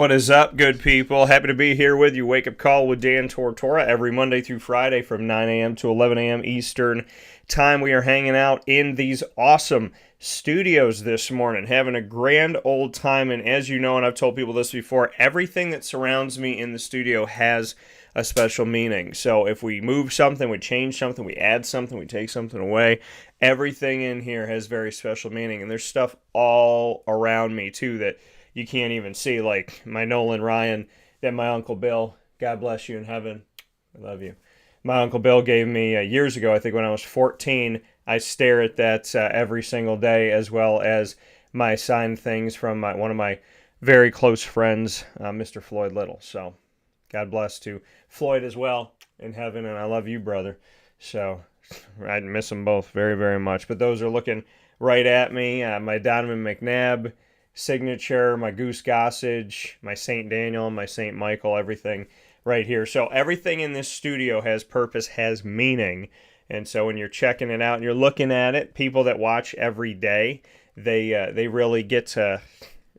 What is up, good people? Happy to be here with you. Wake Up Call with Dan Tortora every Monday through Friday from 9 a.m. to 11 a.m. Eastern Time. We are hanging out in these awesome studios this morning, having a grand old time. And as you know, and I've told people this before, everything that surrounds me in the studio has a special meaning. So if we move something, we change something, we add something, we take something away, everything in here has very special meaning. And there's stuff all around me, too, that you can't even see, like my Nolan Ryan that my Uncle Bill, God bless you in heaven, I love you. My Uncle Bill gave me years ago, I think when I was 14. I stare at that every single day, as well as my signed things from one of my very close friends, Mr. Floyd Little. So God bless to Floyd as well in heaven, and I love you, brother. So I miss them both very, very much. But those are looking right at me. My Donovan McNabb signature, my Goose Gossage, my St. Daniel, my St. Michael, everything right here. So everything in this studio has purpose, has meaning. And so when you're checking it out and you're looking at it, people that watch every day, they really get to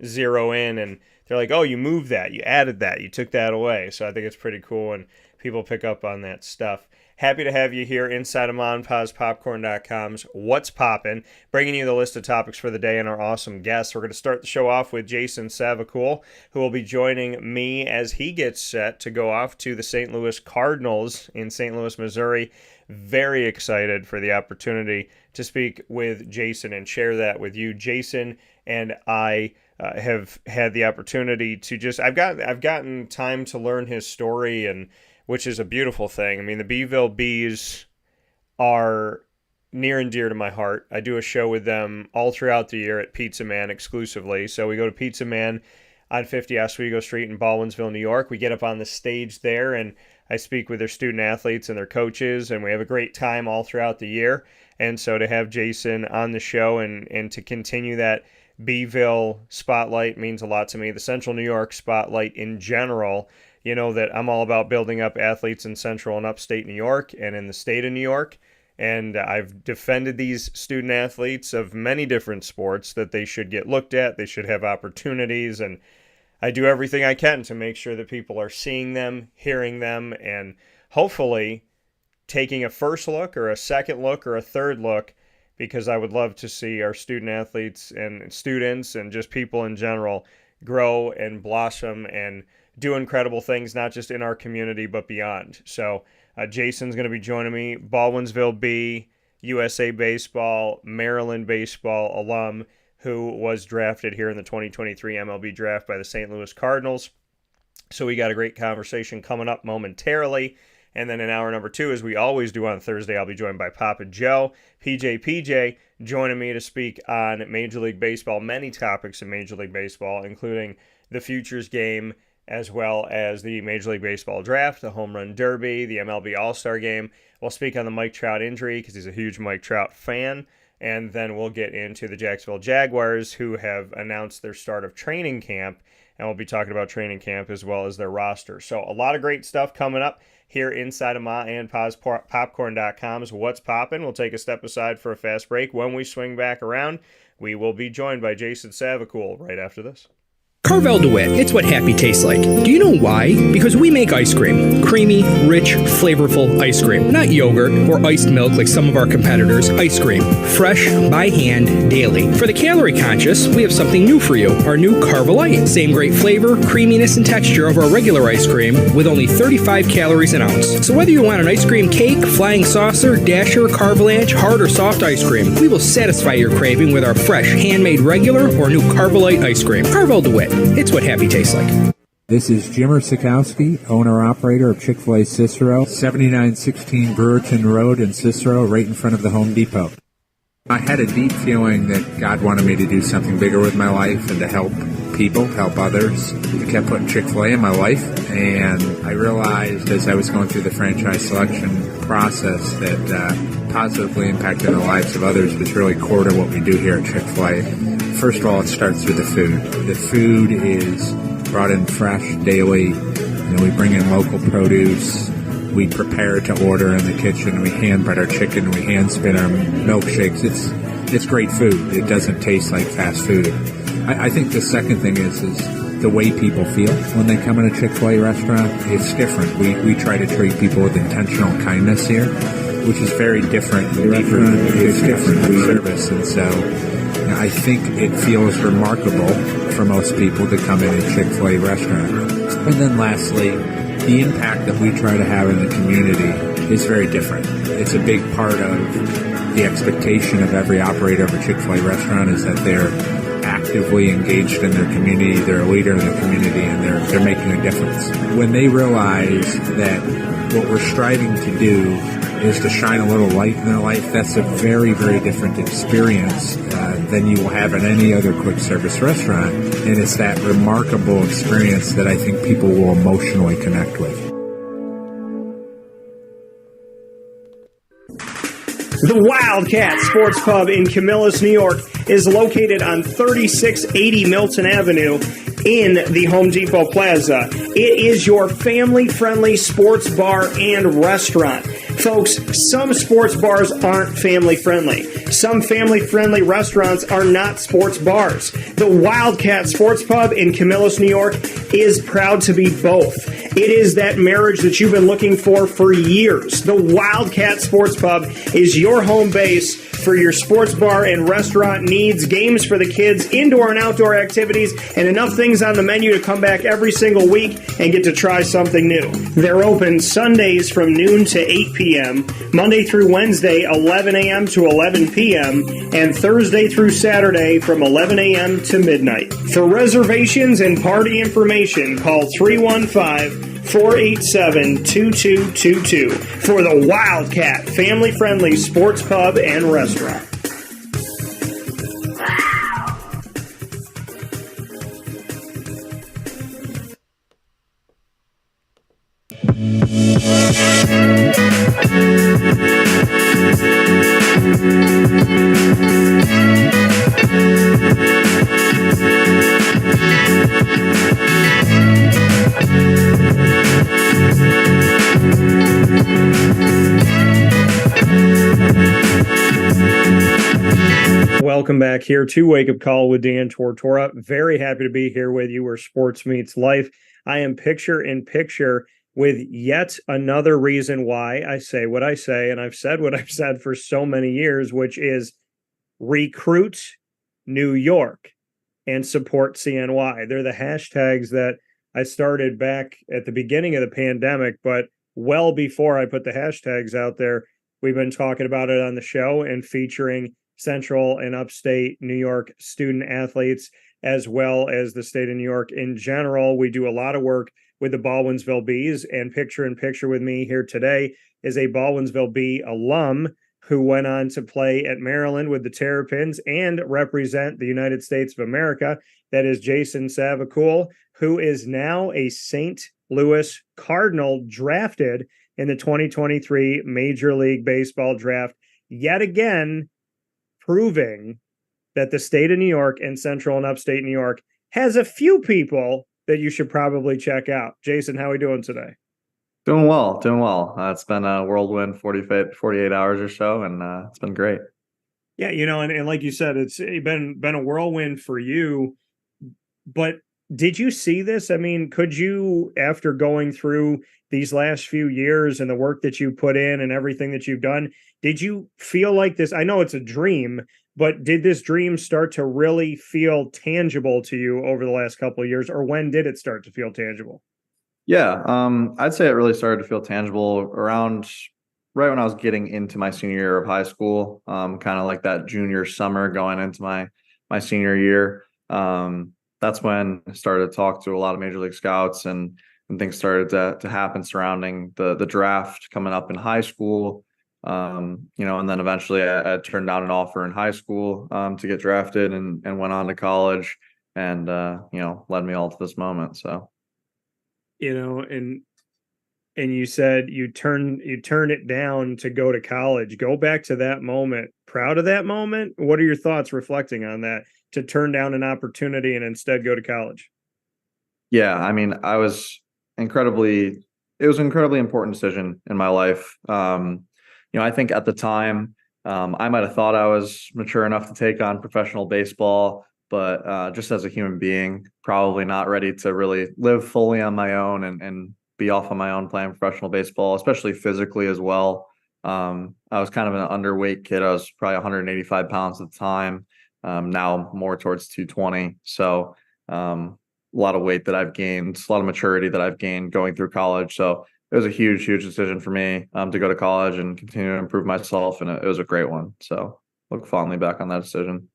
zero in and they're like, oh, you moved that, you added that, you took that away. So I think it's pretty cool when people pick up on that stuff. Happy to have you here inside of MonPazPopcorn.com's What's Poppin', bringing you the list of topics for the day and our awesome guests. We're going to start the show off with Jason Savacool, who will be joining me as he gets set to go off to the St. Louis Cardinals in St. Louis, Missouri. Very excited for the opportunity to speak with Jason and share that with you. Jason and I have had the opportunity to I've gotten time to learn his story, and which is a beautiful thing. I mean, the BVille Bees are near and dear to my heart. I do a show with them all throughout the year at Pizza Man exclusively. So we go to Pizza Man on 50 Oswego Street in Baldwinsville, New York. We get up on the stage there, and I speak with their student athletes and their coaches, and we have a great time all throughout the year. And so to have Jason on the show and to continue that BVille spotlight means a lot to me. The Central New York spotlight in general, you know that I'm all about building up athletes in Central and Upstate New York and in the state of New York. And I've defended these student athletes of many different sports that they should get looked at, they should have opportunities, and I do everything I can to make sure that people are seeing them, hearing them, and hopefully taking a first look or a second look or a third look, because I would love to see our student athletes and students and just people in general grow and blossom and do incredible things, not just in our community, but beyond. So Jason's going to be joining me, Baldwinsville Bee, USA Baseball, Maryland Baseball alum, who was drafted here in the 2023 MLB Draft by the St. Louis Cardinals. So we got a great conversation coming up momentarily. And then in hour number 2, as we always do on Thursday, I'll be joined by Papa Joe, PJ, joining me to speak on Major League Baseball, many topics in Major League Baseball, including the Futures Game, as well as the Major League Baseball Draft, the Home Run Derby, the MLB All-Star Game. We'll speak on the Mike Trout injury because he's a huge Mike Trout fan. And then we'll get into the Jacksonville Jaguars, who have announced their start of training camp. And we'll be talking about training camp as well as their roster. So a lot of great stuff coming up here inside of MonPazPopcorn.com's What's Poppin'. We'll take a step aside for a fast break. When we swing back around, we will be joined by Jason Savacool right after this. Carvel DeWitt, it's what happy tastes like. Do you know why? Because we make ice cream. Creamy, rich, flavorful ice cream. Not yogurt or iced milk like some of our competitors. Ice cream. Fresh, by hand, daily. For the calorie conscious, we have something new for you. Our new Carvelite. Same great flavor, creaminess, and texture of our regular ice cream with only 35 calories an ounce. So whether you want an ice cream cake, flying saucer, dasher, carvalanche, hard or soft ice cream, we will satisfy your craving with our fresh, handmade regular or new Carvelite ice cream. Carvel DeWitt. It's what happy tastes like. This is Jimmer Sikowski, owner-operator of Chick-fil-A Cicero, 7916 Brewerton Road in Cicero, right in front of the Home Depot. I had a deep feeling that God wanted me to do something bigger with my life and to help people, help others. I kept putting Chick-fil-A in my life, and I realized as I was going through the franchise selection process that positively impacting the lives of others was really core to what we do here at Chick-fil-A. First of all, it starts with the food. The food is brought in fresh daily. We bring in local produce. We prepare to order in the kitchen. We hand bread our chicken. We hand spin our milkshakes. It's great food. It doesn't taste like fast food. I think the second thing is the way people feel when they come in a Chick-fil-A restaurant. It's different. We try to treat people with intentional kindness here, which is very different. It's different service, and so I think it feels remarkable for most people to come in a Chick-fil-A restaurant. And then lastly, the impact that we try to have in the community is very different. It's a big part of the expectation of every operator of a Chick-fil-A restaurant is that they're actively engaged in their community, they're a leader in the community, and they're making a difference. When they realize that what we're striving to do is to shine a little light in their life, that's a very, very different experience than you will have in any other quick service restaurant. And it's that remarkable experience that I think people will emotionally connect with. The Wildcat Sports Pub in Camillus, New York is located on 3680 Milton Avenue in the Home Depot Plaza. It is your family-friendly sports bar and restaurant. Folks, some sports bars aren't family-friendly. Some family-friendly restaurants are not sports bars. The Wildcat Sports Pub in Camillus, New York is proud to be both. It is that marriage that you've been looking for years. The Wildcat Sports Pub is your home base for your sports bar and restaurant needs, games for the kids, indoor and outdoor activities, and enough things on the menu to come back every single week and get to try something new. They're open Sundays from noon to 8 p.m., Monday through Wednesday, 11 a.m. to 11 p.m., and Thursday through Saturday from 11 a.m. to midnight. For reservations and party information, call 315-487-2222 for the Wildcat family-friendly sports pub and restaurant. Welcome back here to Wake Up Call with Dan Tortora. Very happy to be here with you where sports meets life. I am picture in picture with yet another reason why I say what I say, and I've said what I've said for so many years, which is recruit New York and support CNY. They're the hashtags that I started back at the beginning of the pandemic, but well before I put the hashtags out there, we've been talking about it on the show and featuring Central and Upstate New York student athletes, as well as the state of New York in general. We do a lot of work with the Baldwinsville Bees, and picture in picture with me here today is a Baldwinsville Bee alum who went on to play at Maryland with the Terrapins and represent the United States of America. That is Jason Savacool, who is now a St. Louis Cardinal drafted in the 2023 Major League Baseball draft. Yet again, proving that the state of New York and Central and Upstate New York has a few people that you should probably check out. Jason, how are we doing today? Doing well. It's been a whirlwind 48 hours or so, and it's been great. Yeah, and like you said, it's been a whirlwind for you. But did you see this? I mean, could you, after going through these last few years and the work that you put in and everything that you've done, did you feel like this? I know it's a dream, but did this dream start to really feel tangible to you over the last couple of years, or when did it start to feel tangible? Yeah, I'd say it really started to feel tangible around right when I was getting into my senior year of high school, kind of like that junior summer going into my senior year. That's when I started to talk to a lot of Major League scouts and things started to happen surrounding the draft coming up in high school. And then eventually I turned down an offer in high school to get drafted and went on to college and, led me all to this moment. So, and you said you turned it down to go to college. Go back to that moment. Proud of that moment? What are your thoughts reflecting on that, to turn down an opportunity and instead go to college? Yeah, I mean, it was an incredibly important decision in my life. I think at the time, I might have thought I was mature enough to take on professional baseball. but just as a human being, probably not ready to really live fully on my own and be off on my own playing professional baseball, especially physically as well. I was kind of an underweight kid. I was probably 185 pounds at the time. Now more towards 220. So a lot of weight that I've gained, a lot of maturity that I've gained going through college. So it was a huge, huge decision for me to go to college and continue to improve myself. And it was a great one. So look fondly back on that decision.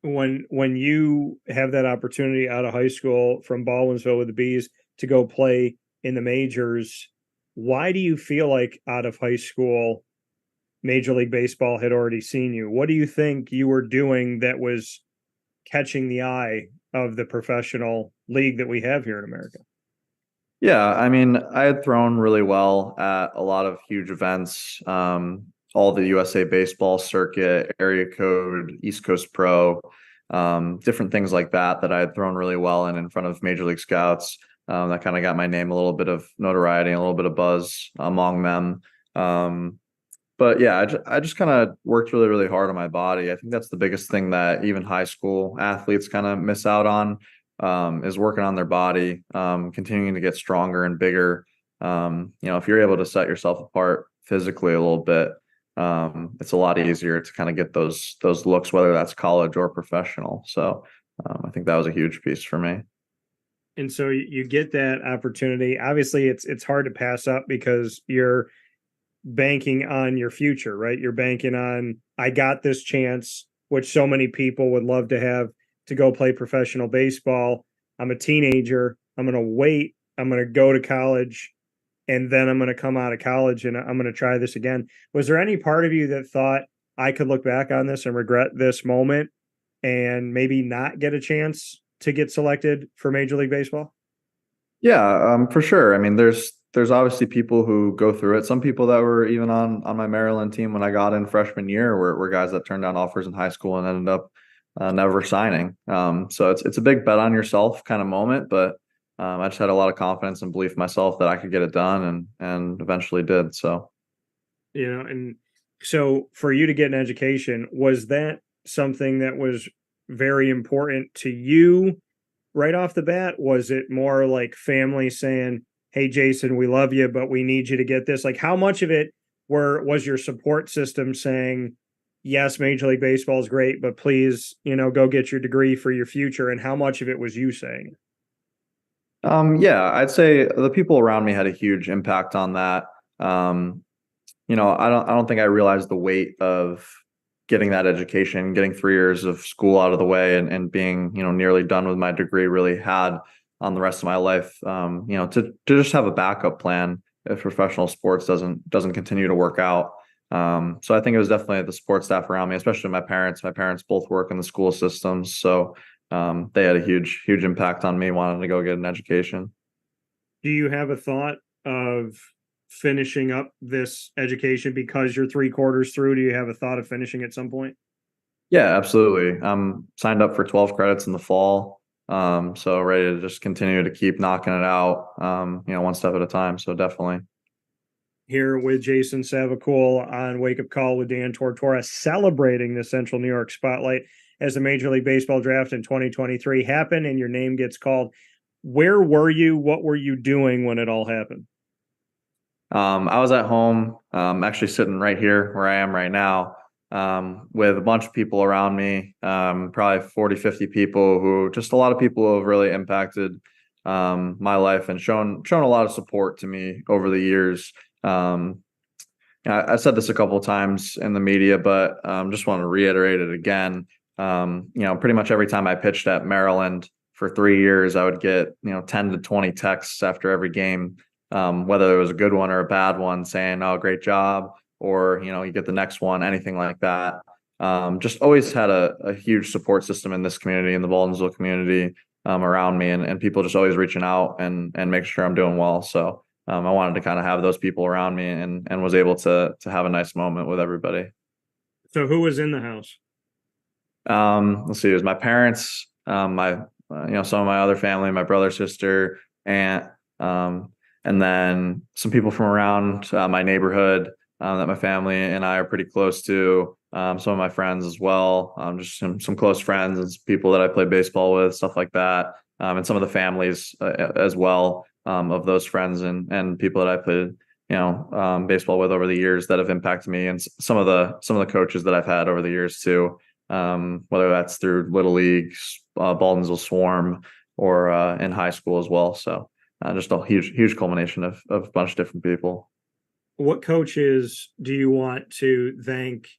When you have that opportunity out of high school from Baldwinsville with the Bees to go play in the majors, why do you feel like out of high school, Major League Baseball had already seen you? What do you think you were doing that was catching the eye of the professional league that we have here in America? Yeah, I mean, I had thrown really well at a lot of huge events, all the USA baseball circuit, area code, East Coast Pro, different things like that I had thrown really well in front of Major League scouts. That kind of got my name a little bit of notoriety, a little bit of buzz among them. But yeah, I just kind of worked really, really hard on my body. I think that's the biggest thing that even high school athletes kind of miss out on, is working on their body, continuing to get stronger and bigger. If you're able to set yourself apart physically a little bit, it's a lot easier to kind of get those looks, whether that's college or professional. So I think that was a huge piece for me. And so you get that opportunity. Obviously, it's hard to pass up because you're banking on your future, right? You're banking on, I got this chance, which so many people would love to have, to go play professional baseball. I'm a teenager. I'm going to wait. I'm going to go to college, and then I'm going to come out of college and I'm going to try this again. Was there any part of you that thought, I could look back on this and regret this moment and maybe not get a chance to get selected for Major League Baseball? Yeah, for sure. I mean, there's obviously people who go through it. Some people that were even on my Maryland team when I got in freshman year were guys that turned down offers in high school and ended up never signing. So it's a big bet on yourself kind of moment, but I just had a lot of confidence and belief in myself that I could get it done, and eventually did. So, and so for you to get an education, was that something that was very important to you right off the bat? Was it more like family saying, hey, Jason, we love you, but we need you to get this? Like, how much of it was your support system saying, yes, Major League Baseball is great, but please, go get your degree for your future? And how much of it was you saying? Yeah, I'd say the people around me had a huge impact on that. I don't think I realized the weight of getting that education, getting 3 years of school out of the way, and being, nearly done with my degree really had on the rest of my life. To just have a backup plan if professional sports doesn't continue to work out. So I think it was definitely the support staff around me, especially my parents. My parents both work in the school systems, so they had a huge, huge impact on me wanting to go get an education. Do you have a thought of finishing up this education because you're 3/4 through? Do you have a thought of finishing at some point? Yeah, absolutely. I'm signed up for 12 credits in the fall. So ready to just continue to keep knocking it out, one step at a time. So definitely. Here with Jason Savacool on Wake Up Call with Dan Tortora, celebrating the Central New York spotlight as the Major League Baseball Draft in 2023 happened and your name gets called. Where were you? What were you doing when it all happened? I was at home, actually sitting right here where I am right now, with a bunch of people around me, probably 40, 50 people a lot of people who have really impacted my life and shown a lot of support to me over the years. I said this a couple of times in the media, but just want to reiterate it again. Pretty much every time I pitched at Maryland for 3 years, I would get 10 to 20 texts after every game, whether it was a good one or a bad one, saying, "Oh, great job," or you get the next one, anything like that. Just always had a huge support system in this community, in the Baldwinsville community, around me, and people just always reaching out and making sure I'm doing well. So I wanted to kind of have those people around me, and was able to have a nice moment with everybody. So who was in the house? Let's see, it was my parents, my some of my other family, my brother, sister, aunt, and then some people from around my neighborhood, that my family and I are pretty close to. Some of my friends as well, just some close friends and some people that I play baseball with, stuff like that, and some of the families as well, of those friends and people that I played, baseball with over the years that have impacted me, and some of the coaches that I've had over the years too, whether that's through Little League, Baldwinsville Swarm, or in high school as well. So just a huge culmination of a bunch of different people. What coaches do you want to thank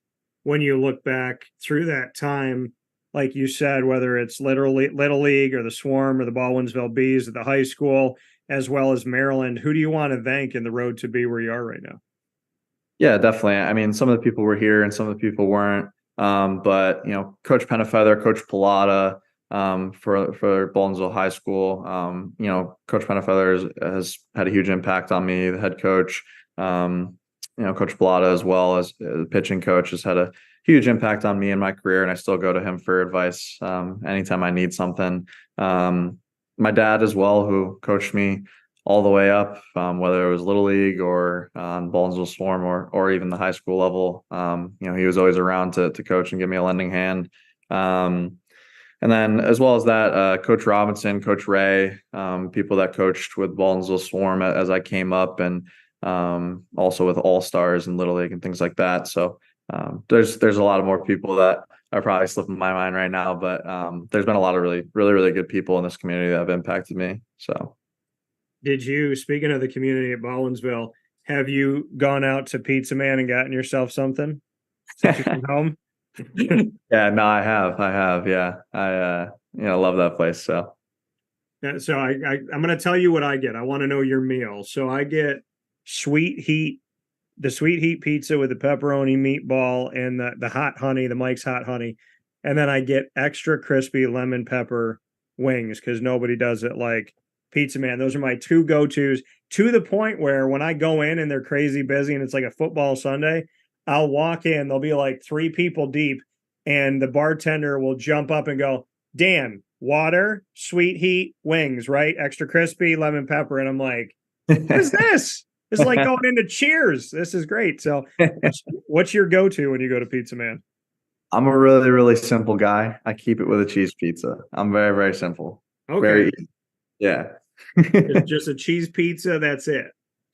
when you look back through that time? Like you said, whether it's Little League or the Swarm or the Baldwinsville Bees at the high school, as well as Maryland, who do you want to thank in the road to be where you are right now? Yeah, definitely. I mean, some of the people were here and some of the people weren't. But Coach Penafeather, Coach Pilata, for Baldwinsville High School, Coach Penafeather has had a huge impact on me. The head coach, Coach Pilata, as well as the pitching coach, has had a huge impact on me in my career, and I still go to him for advice anytime I need something. My dad as well, who coached me all the way up, whether it was Little League or Baldwinsville Swarm or even the high school level. He was always around to coach and give me a lending hand. And then as well as that, Coach Robinson, Coach Ray, people that coached with Baldwinsville Swarm as I came up, and also with All-Stars and Little League and things like that. So there's a lot of more people that are probably slipping my mind right now, but there's been a lot of really good people in this community that have impacted me. So. Did you, speaking of the community at Baldwinsville, have you gone out to Pizza Man and gotten yourself something since you came home? Yeah, no, I have. Yeah. I love that place. So I'm going to tell you what I get. I want to know your meal. So I get the sweet heat pizza with the pepperoni meatball and the hot honey, the Mike's hot honey. And then I get extra crispy lemon pepper wings, because nobody does it like Pizza Man. Those are my two go-tos, to the point where when I go in and they're crazy busy and it's like a football Sunday, I'll walk in, there'll be like 3 people deep, and the bartender will jump up and go, "Dan, water, sweet heat, wings, right? Extra crispy, lemon pepper." And I'm like, what is this? It's like going into Cheers. This is great. So what's your go-to when you go to Pizza Man? I'm a really simple guy. I keep it with a cheese pizza. I'm very simple. Okay. Very easy. Yeah. It's just a cheese pizza. That's it.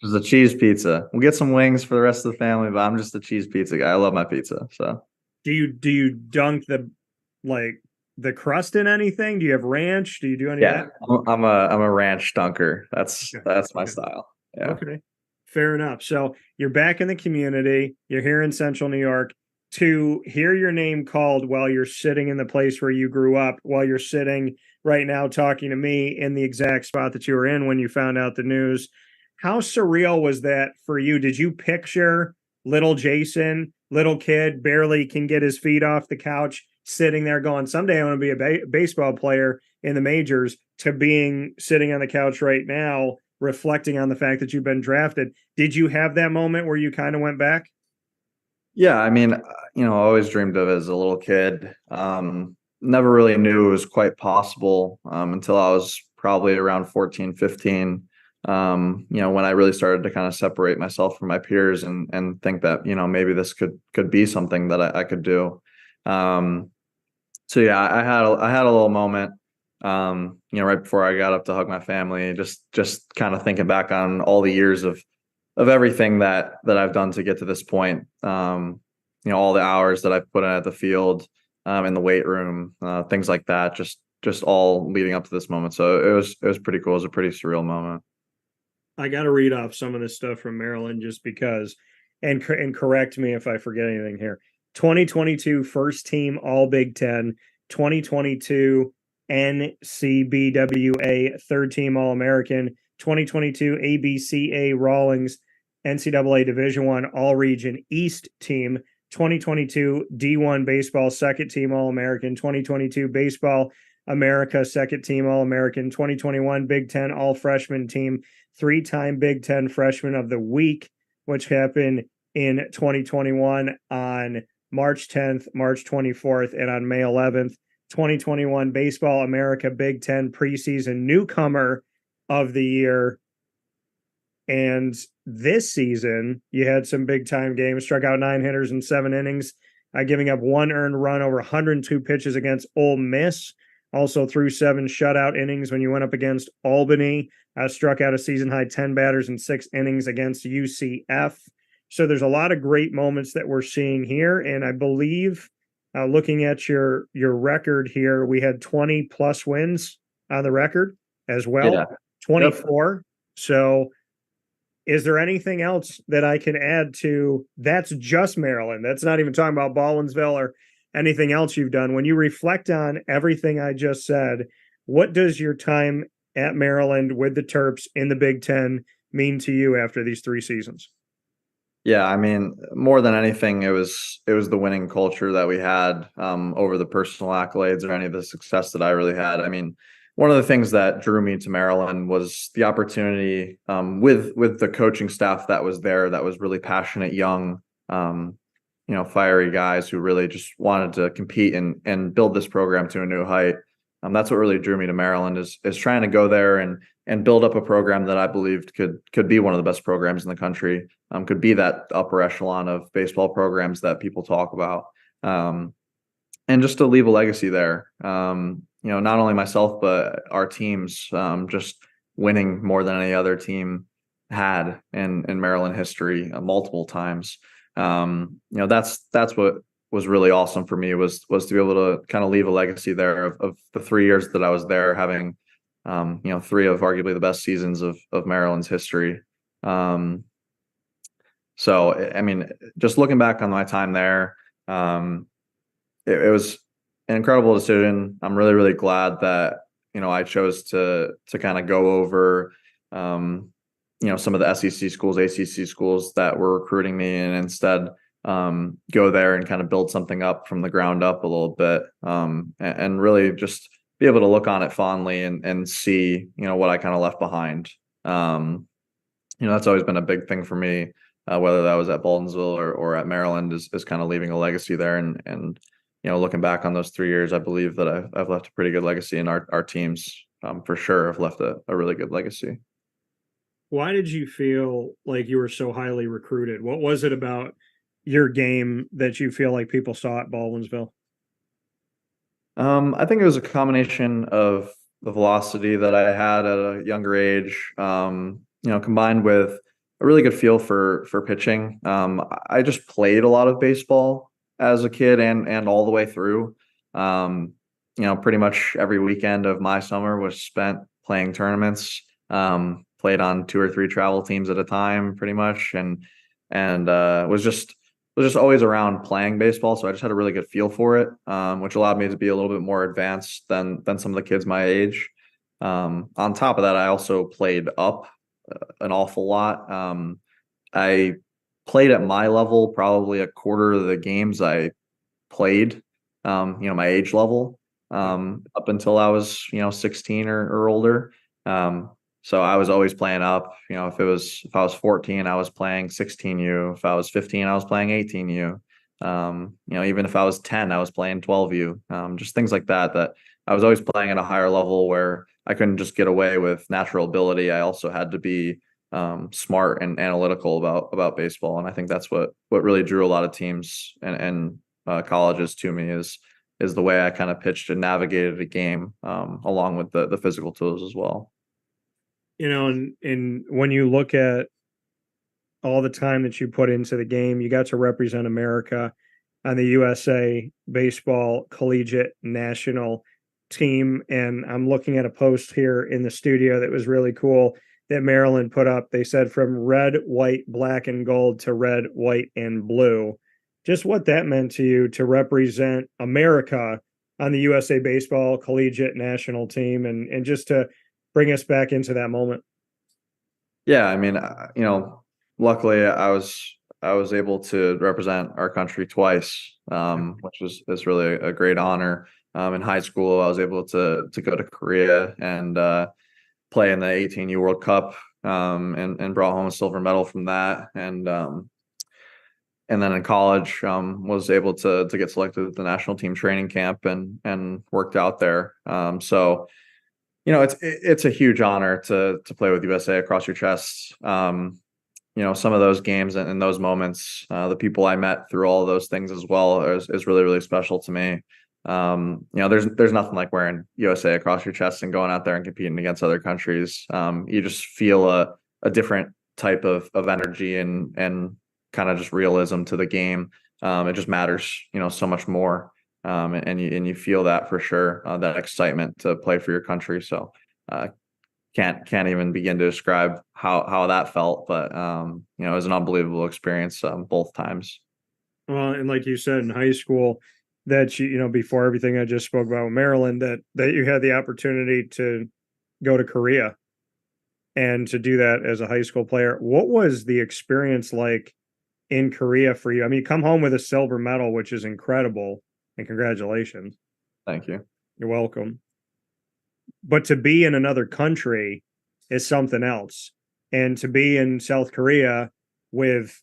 Just a cheese pizza. We'll get some wings for the rest of the family, but I'm just a cheese pizza guy. I love my pizza. So do you dunk the crust in anything? Do you have ranch? Do you do any of that? I'm a ranch dunker. That's my style. Yeah. Okay. Fair enough. So you're back in the community. You're here in Central New York. To hear your name called while you're sitting in the place where you grew up, while you're sitting right now talking to me in the exact spot that you were in when you found out the news, how surreal was that for you? Did you picture little Jason, little kid, barely can get his feet off the couch, sitting there going, someday I want to be a baseball player in the majors, to being sitting on the couch right now, reflecting on the fact that you've been drafted? Did you have that moment where you kind of went back? Yeah, I mean, I always dreamed of it as a little kid. Never really knew it was quite possible until I was probably around 14, 15. When I really started to kind of separate myself from my peers and think that, maybe this could be something that I could do. So yeah, I had a little moment, right before I got up to hug my family, just kind of thinking back on all the years of everything that I've done to get to this point. All the hours that I've put in at the field, in the weight room, things like that, just all leading up to this moment. So it was pretty cool. It was a pretty surreal moment. I got to read off some of this stuff from Maryland just because, and correct me if I forget anything here. 2022 first team All Big Ten, 2022 NCBWA third team All American, 2022 ABCA Rawlings NCAA Division I All Region East team, 2022 D1 Baseball second team All American, 2022 Baseball America second team All American, 2021 Big Ten All Freshman team, 3-time Big Ten Freshman of the Week, which happened in 2021 on March 10th, March 24th, and on May 11th. 2021 Baseball America Big Ten preseason newcomer of the year. And this season, you had some big time games, struck out 9 hitters in 7 innings, giving up 1 earned run over 102 pitches against Ole Miss. Also threw 7 shutout innings when you went up against Albany. Struck out a season high 10 batters in 6 innings against UCF. So there's a lot of great moments that we're seeing here. And I believe looking at your record here, we had 20 plus wins on the record as well. Yeah. 24. Yep. So is there anything else that I can add to that's just Maryland? That's not even talking about Baldwinsville or anything else you've done. When you reflect on everything I just said, what does your time at Maryland with the Terps in the Big Ten mean to you after these 3 seasons? Yeah, I mean, more than anything, it was the winning culture that we had over the personal accolades or any of the success that I really had. I mean, one of the things that drew me to Maryland was the opportunity with the coaching staff that was there, that was really passionate, young, fiery guys who really just wanted to compete and build this program to a new height. That's what really drew me to Maryland is trying to go there and build up a program that I believed could be one of the best programs in the country, could be that upper echelon of baseball programs that people talk about, and just to leave a legacy there. Not only myself, but our teams, just winning more than any other team had in Maryland history multiple times. That's what was really awesome for me was to be able to kind of leave a legacy there of the 3 years that I was there, having 3 of arguably the best seasons of Maryland's history. So, I mean, just looking back on my time there, it was an incredible decision. I'm really, really glad that, I chose to kind of go over, some of the SEC schools, ACC schools that were recruiting me, and instead go there and kind of build something up from the ground up a little bit, and really just be able to look on it fondly and see, what I kind of left behind. That's always been a big thing for me, whether that was at Baldwinsville or at Maryland, is kind of leaving a legacy there. And looking back on those 3 years, I believe that I've left a pretty good legacy, and our teams for sure have left a really good legacy. Why did you feel like you were so highly recruited? What was it about your game that you feel like people saw at Baldwinsville? I think it was a combination of the velocity that I had at a younger age, combined with a really good feel for pitching. I just played a lot of baseball as a kid and all the way through. Pretty much every weekend of my summer was spent playing tournaments. Played on 2 or 3 travel teams at a time, pretty much, and was just always around playing baseball. So I just had a really good feel for it, which allowed me to be a little bit more advanced than some of the kids my age. On top of that, I also played up an awful lot. I played at my level probably a quarter of the games I played, my age level, up until I was 16 or older. So I was always playing up. If I was 14, I was playing 16U. If I was 15, I was playing 18U. Even if I was 10, I was playing 12U. Just things like that I was always playing at a higher level where I couldn't just get away with natural ability. I also had to be smart and analytical about baseball. And I think that's what really drew a lot of teams and colleges to me is the way I kind of pitched and navigated a game, along with the physical tools as well. And when you look at all the time that you put into the game, you got to represent America on the USA baseball collegiate national team. And I'm looking at a post here in the studio that was really cool that Maryland put up. They said from red, white, black, and gold to red, white, and blue. Just what that meant to you to represent America on the USA baseball collegiate national team, and just to bring us back into that moment. Yeah, I mean, luckily I was able to represent our country twice, which is really a great honor. In high school, I was able to go to Korea and play in the 18U World Cup, and brought home a silver medal from that. And then in college, was able to get selected at the national team training camp and worked out there. So It's a huge honor to play with USA across your chest. Some of those games and those moments, the people I met through all of those things as well is really, really special to me. There's nothing like wearing USA across your chest and going out there and competing against other countries. You just feel a different type of energy and kind of just realism to the game. It just matters, so much more. And you feel that for sure, that excitement to play for your country. So, can't even begin to describe how that felt, but it was an unbelievable experience both times. Well, and like you said in high school, that before everything I just spoke about with Maryland, that you had the opportunity to go to Korea and to do that as a high school player. What was the experience like in Korea for you? I mean, you come home with a silver medal, which is incredible, and congratulations. Thank you. You're welcome. But to be in another country is something else. And to be in South Korea with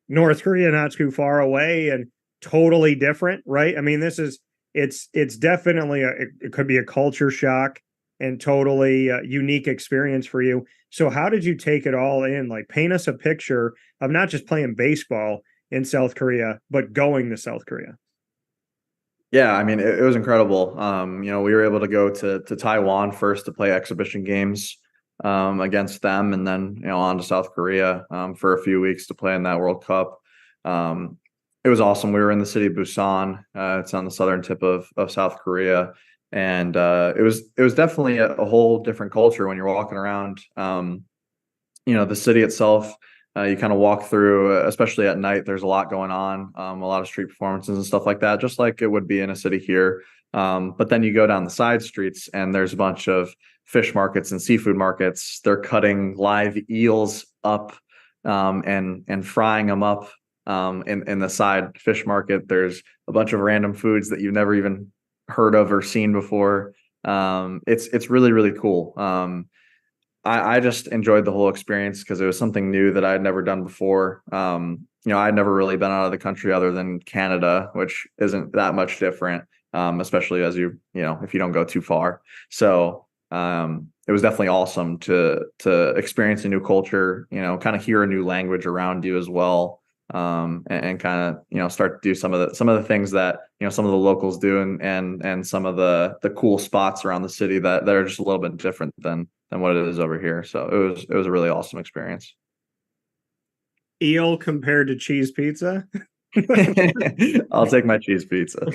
North Korea not too far away and totally different, right? I mean, it's definitely it could be a culture shock and totally unique experience for you. So how did you take it all in? Like, paint us a picture of not just playing baseball in South Korea, but going to South Korea. Yeah, I mean, it was incredible. We were able to go to Taiwan first to play exhibition games against them, and then on to South Korea for a few weeks to play in that World Cup. It was awesome. We were in the city of Busan. It's on the southern tip of South Korea, and it was definitely a whole different culture when you're walking around. The city itself. You kind of walk through, especially at night, there's a lot going on, a lot of street performances and stuff like that, just like it would be in a city here. But then you go down the side streets and there's a bunch of fish markets and seafood markets. They're cutting live eels up and frying them up in the side fish market. There's a bunch of random foods that you've never even heard of or seen before. It's really, really cool. I just enjoyed the whole experience because it was something new that I had never done before. I'd never really been out of the country other than Canada, which isn't that much different, especially as if you don't go too far. So it was definitely awesome to experience a new culture, kind of hear a new language around you as well. And kind of start to do some of the things that some of the locals do and some of the cool spots around the city that are just a little bit different than what it is over here. So it was a really awesome experience. Eel compared to cheese pizza? I'll take my cheese pizza.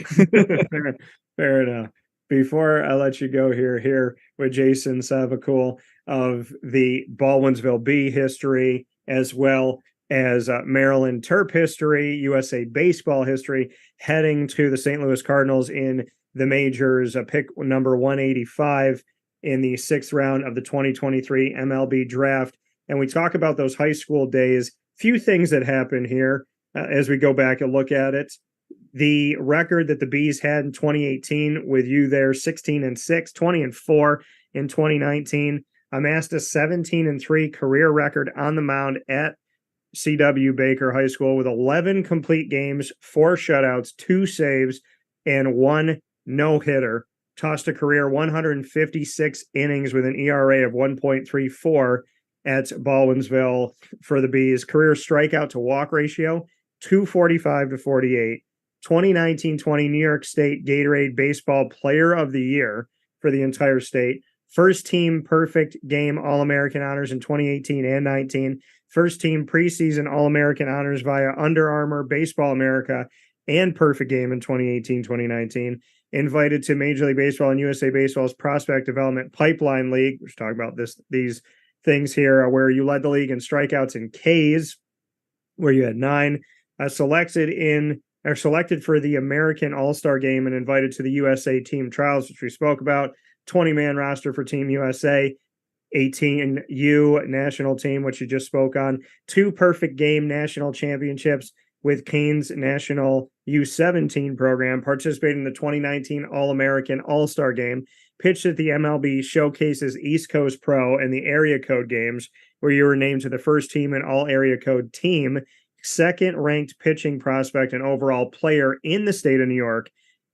Fair enough. Before I let you go here with Jason Savacool of the Baldwinsville Bee history, as well as Maryland Terp history, USA baseball history, heading to the St. Louis Cardinals in the majors, pick number 185 in the 6th round of the 2023 MLB Draft. And we talk about those high school days. Few things that happen here as we go back and look at it. The record that the Bees had in 2018 with you there, 16-6, 20-4 in 2019, amassed a 17-3 career record on the mound at C.W. Baker High School with 11 complete games, 4 shutouts, 2 saves, and 1 no-hitter. Tossed a career 156 innings with an ERA of 1.34 at Baldwinsville for the Bees. Career strikeout to walk ratio, 245 to 48. 2019-20 New York State Gatorade Baseball Player of the Year for the entire state. First team perfect game All-American honors in 2018 and 19. First team preseason All-American honors via Under Armour, Baseball America, and perfect game in 2018-2019. Invited to Major League Baseball and USA Baseball's Prospect Development Pipeline League. We're talking about these things here, where you led the league in strikeouts and Ks, where you had 9. Selected for the American All-Star Game and invited to the USA team trials, which we spoke about. 20-man roster for Team USA. 18U national team, which you just spoke on. 2 perfect game national championships with Kane's National U17 program, participated in the 2019 All-American All-Star Game, pitched at the MLB Showcases East Coast Pro and the Area Code Games, where you were named to the first team and All-Area Code team, second-ranked pitching prospect and overall player in the state of New York,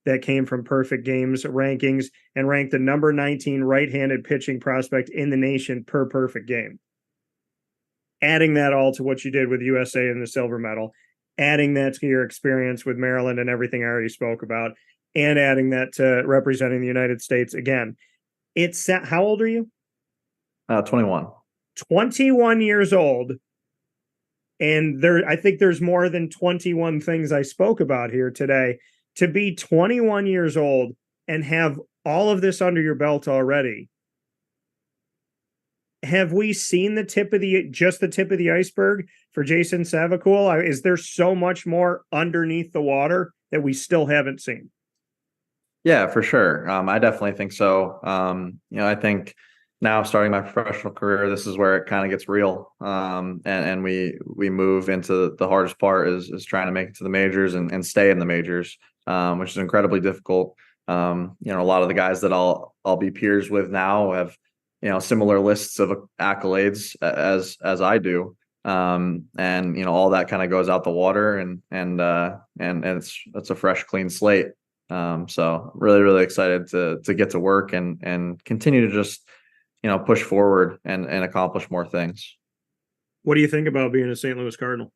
that came from Perfect Games rankings and ranked the number 19 right-handed pitching prospect in the nation per Perfect Game. Adding that all to what you did with USA and the silver medal, adding that to your experience with Maryland and everything I already spoke about, and adding that to representing the United States again. It's how old are you? 21. 21 years old. And I think there's more than 21 things I spoke about here today. To be 21 years old and have all of this under your belt already. Have we seen the tip of the iceberg for Jason Savacool? Is there so much more underneath the water that we still haven't seen? Yeah, for sure. I definitely think so. I think now starting my professional career, this is where it kind of gets real. And we move into the hardest part is trying to make it to the majors and stay in the majors, which is incredibly difficult. A lot of the guys that I'll be peers with now have similar lists of accolades as I do. And all that kind of goes out the water and it's a fresh, clean slate. So really, really excited to get to work and continue to just, push forward and accomplish more things. What do you think about being a St. Louis Cardinal?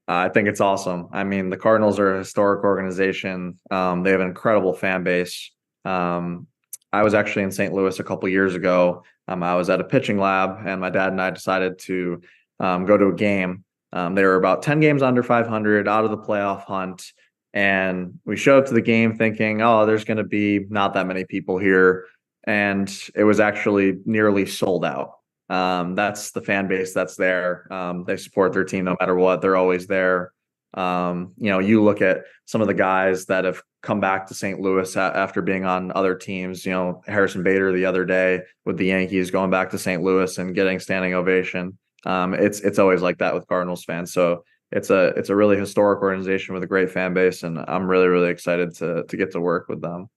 I think it's awesome. I mean, the Cardinals are a historic organization. They have an incredible fan base. I was actually in St. Louis a couple years ago. I was at a pitching lab, and my dad and I decided to go to a game. They were about 10 games under 500, out of the playoff hunt. And we showed up to the game thinking, oh, there's going to be not that many people here. And it was actually nearly sold out. That's the fan base that's there. They support their team no matter what. They're always there. You look at some of the guys that have come back to St. Louis after being on other teams, Harrison Bader the other day with the Yankees going back to St. Louis and getting standing ovation. It's always like that with Cardinals fans. So it's a really historic organization with a great fan base, and I'm really, really excited to get to work with them.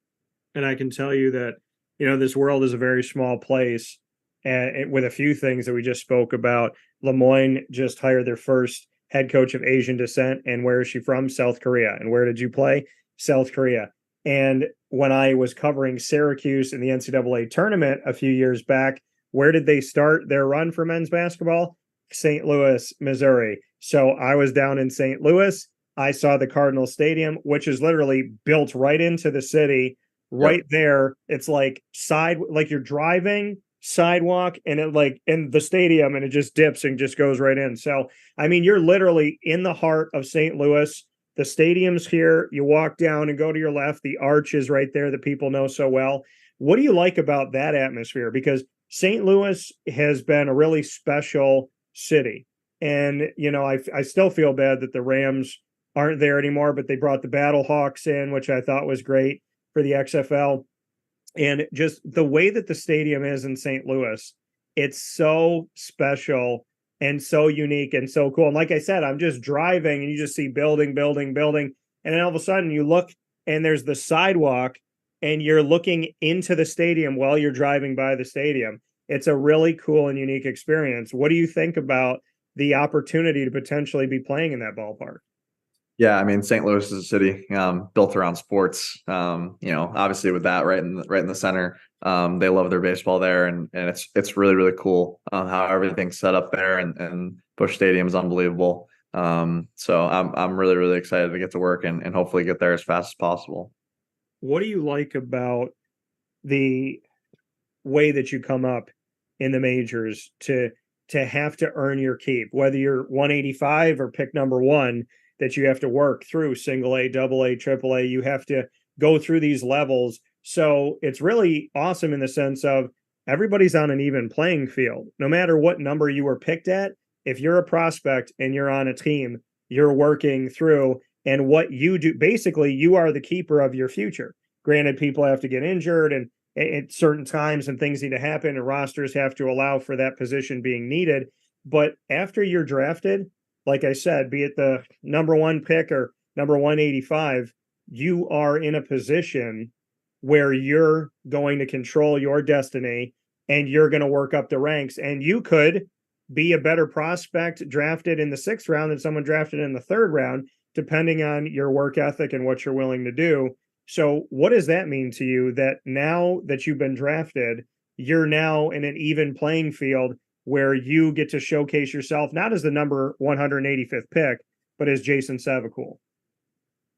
And I can tell you that, this world is a very small place, and with a few things that we just spoke about. Lemoyne just hired their first head coach of Asian descent. And where is she from? South Korea. And where did you play? South Korea. And when I was covering Syracuse in the NCAA tournament a few years back, where did they start their run for men's basketball? St. Louis, Missouri. So I was down in St. Louis. I saw the Cardinal Stadium, which is literally built right into the city, right there. It's like you're driving sidewalk and it in the stadium, and it just dips and just goes right in. So, I mean, you're literally in the heart of St. Louis. The stadium's here. You walk down and go to your left. The arch is right there that people know so well. What do you like about that atmosphere? Because St. Louis has been a really special city. And, I still feel bad that the Rams aren't there anymore, but they brought the Battlehawks in, which I thought was great for the XFL. And just the way that the stadium is in St. Louis, it's so special and so unique and so cool. And like I said, I'm just driving and you just see building. And then all of a sudden you look and there's the sidewalk and you're looking into the stadium while you're driving by the stadium. It's a really cool and unique experience. What do you think about the opportunity to potentially be playing in that ballpark? Yeah, I mean, St. Louis is a city built around sports. Obviously with that right in the center, they love their baseball there, and it's really, really cool how everything's set up there, and Busch Stadium is unbelievable. So I'm really, really excited to get to work and hopefully get there as fast as possible. What do you like about the way that you come up in the majors to have to earn your keep, whether you're 185 or pick number one? That you have to work through single A, double A, triple A. You have to go through these levels. So it's really awesome in the sense of everybody's on an even playing field. No matter what number you were picked at, if you're a prospect and you're on a team, you're working through, and what you do, basically you are the keeper of your future. Granted, people have to get injured and at certain times and things need to happen and rosters have to allow for that position being needed. But after you're drafted, like I said, be it the number one pick or number 185, you are in a position where you're going to control your destiny and you're going to work up the ranks. And you could be a better prospect drafted in the 6th round than someone drafted in the 3rd round, depending on your work ethic and what you're willing to do. So what does that mean to you that now that you've been drafted, you're now in an even playing field where you get to showcase yourself, not as the number 185th pick, but as Jason Savacool?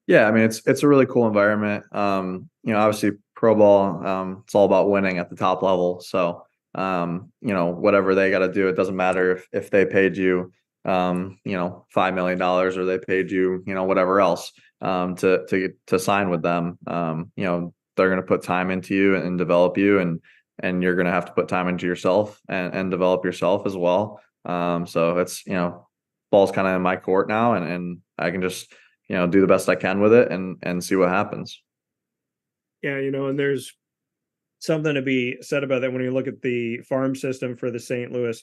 Yeah, I mean it's a really cool environment. Obviously pro ball, it's all about winning at the top level. So whatever they got to do, it doesn't matter if they paid you $5 million or they paid you whatever else to sign with them. They're going to put time into you and develop you, and you're going to have to put time into yourself and develop yourself as well. So it's ball's kind of in my court now, and I can just do the best I can with it and see what happens. Yeah, and there's something to be said about that when you look at the farm system for the St. Louis